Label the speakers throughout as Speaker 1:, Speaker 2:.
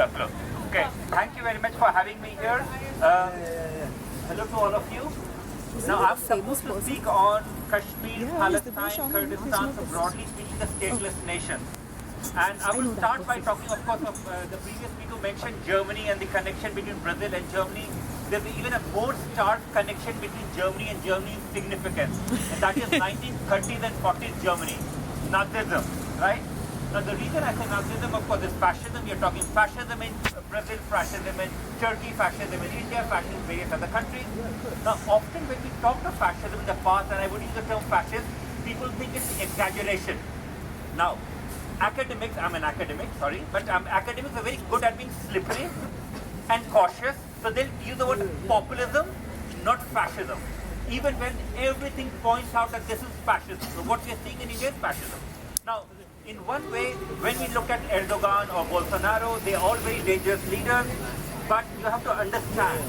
Speaker 1: circular. Okay, thank you very much for having me here. Hello to all of you. Now I'm supposed to speak on Kashmir, Palestine, Kurdistan, so broadly speaking the stateless nation. And I will start by talking, of course, of the previous speaker mentioned Germany and the connection between Brazil and Germany. There's even a more stark connection between Germany and Germany's significance. And that is 1930s and 40s Germany. Nazism, right? Now the reason I say Nazism, of course, is fascism. You're talking fascism in Brazil, fascism in Turkey, fascism in India, fascism in various other countries. Now often when we talk of fascism in the past, and I would use the term fascist, people think it's exaggeration. Now, academics, I'm an academic, sorry, but academics are very good at being slippery and cautious. So they'll use the word populism, not fascism. Even when everything points out that this is fascism. So what we are seeing in India is fascism. Now, in one way, when we look at Erdogan or Bolsonaro, they are all very dangerous leaders. But you have to understand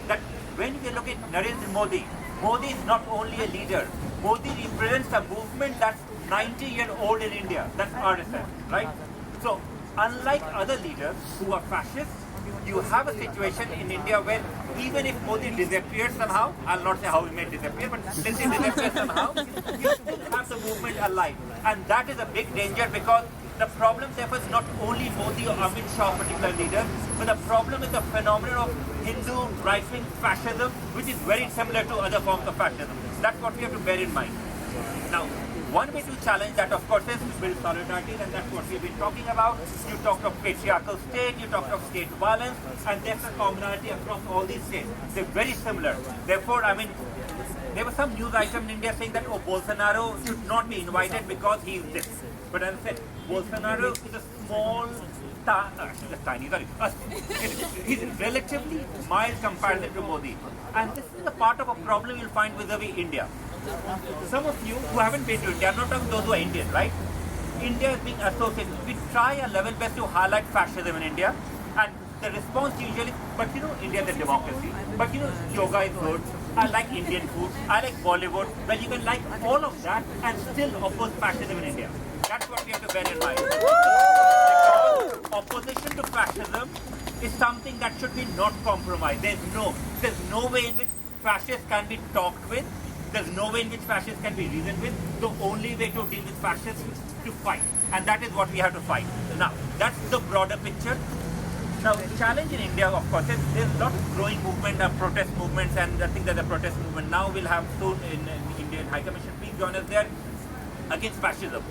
Speaker 1: that when we look at Narendra Modi, Modi is not only a leader. Modi represents a movement that's 90-year-old in India. That's RSS, right? So, unlike other leaders who are fascists, you have a situation in India where even if Modi disappears somehow, I'll not say how he may disappear, but let's say disappears somehow, you still have the movement alive. And that is a big danger because the problem therefore is not only Modi or Amit Shah, particular leaders, but the problem is the phenomenon of Hindu right-wing fascism, which is very similar to other forms of fascism. That's what we have to bear in mind. Now, one way to challenge that, of course, is to build solidarity, and that's what we've been talking about. You talked of patriarchal state, you talked of state violence, and there's a commonality across all these states. They're very similar. Therefore, I mean, there was some news item in India saying that, oh, Bolsonaro should not be invited because he is this. But as I said, Bolsonaro is a small, he's relatively mild compared to Modi. And this is a part of a problem you'll find vis-a-vis India. Some of you who haven't been to India, I'm not talking those who are Indian, right? India is being associated. We try our level best to highlight fascism in India, and the response usually, but you know, India is a democracy. But you know, yoga is good. I like Indian food. I like Bollywood. Well, you can like all of that and still oppose fascism in India. That's what we have to bear in mind. Because opposition to fascism is something that should be not compromised. There's no way in which fascists can be talked with. There's no way in which fascists can be reasoned with. The only way to deal with fascists is to fight. And that is what we have to fight. Now, that's the broader picture. Now, the challenge in India, of course, is there's a lot of growing movement and protest movements, and I think there's a protest movement now we'll have soon in Indian High Commission. Please join us there against fascism.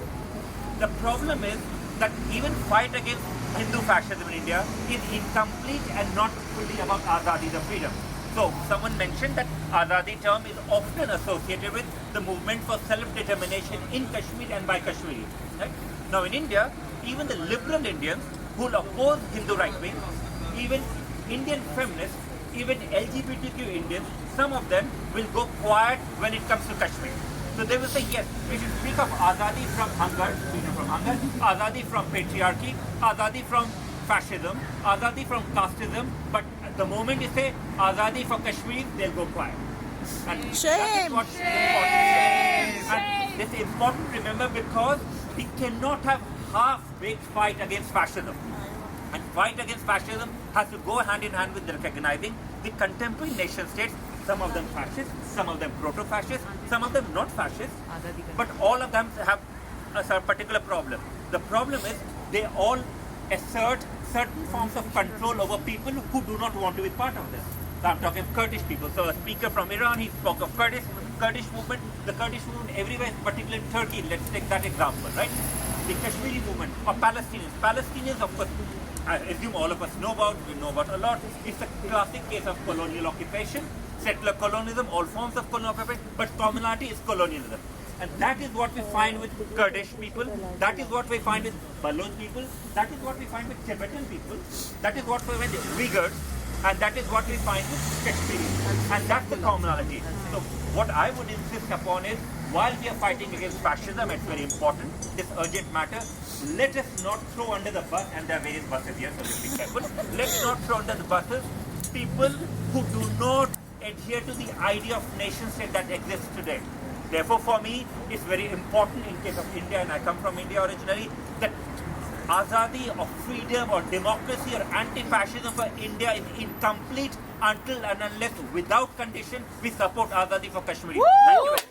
Speaker 1: The problem is that even fight against Hindu fascism in India is incomplete and not fully about Azadi, the freedom. So, someone mentioned that Azadi term is often associated with the movement for self-determination in Kashmir and by Kashmiris. Right? Now, in India, even the liberal Indians who will oppose Hindu right-wing, even Indian feminists, even LGBTQ Indians, some of them will go quiet when it comes to Kashmir. So they will say, yes, we should speak of Azadi from hunger, freedom from hunger, Azadi from patriarchy, Azadi from fascism, Azadi from casteism, but the moment you say Azadi for Kashmir, they'll go quiet. And shame! And this is important to remember because we cannot have half-baked fight against fascism. And fight against fascism has to go hand in hand with recognizing the contemporary nation states, some of them fascist, some of them proto-fascist, some of them not fascist, but all of them have a particular problem. The problem is they all assert certain forms of control over people who do not want to be part of this. So I'm talking Kurdish people. So a speaker from Iran, he spoke of Kurdish movement. The Kurdish movement everywhere, particularly in Turkey, let's take that example, right? The Kashmiri movement or Palestinians. Palestinians, of course, I assume all of us know about, we know about a lot. It's a classic case of colonial occupation, settler colonialism, all forms of colonial occupation, but commonality is colonialism. And that is what we find with Kurdish people, that is what we find with Baloch people, that is what we find with Tibetan people, that is what we find with Uyghurs, and that is what we find with Kashmiris. And that's the commonality. So what I would insist upon is, while we are fighting against fascism, it's very important, this urgent matter, let us not throw under the bus, and there are various buses here, so let's be careful, let's not throw under the buses people who do not adhere to the idea of nation state that exists today. Therefore, for me, it's very important in case of India, and I come from India originally, that Azadi or freedom or democracy or anti-fascism for India is incomplete until and unless, without condition, we support Azadi for Kashmir. Thank you very much.